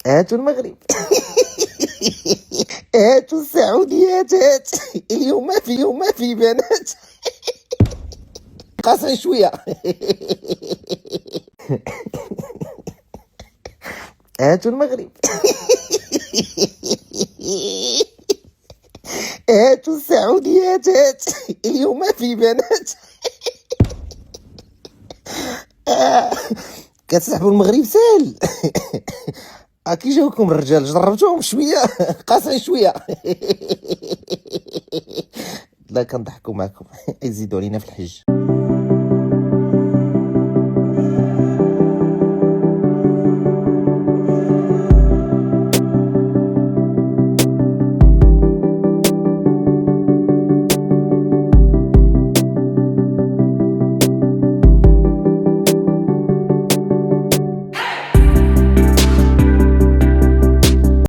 هاتوا المغرب. هاتوا السعوديات هات. اليوم ما في بنات. قاصين شويه. هاتوا المغرب. هاتوا السعوديات هات. اليوم ما في بنات. كتسحبوا المغرب ساهل. كي جاوكم الرجال جربتوهم شويه. قاصين شويه. لا كنضحكوا معكم. يزيدوا علينا في الحج.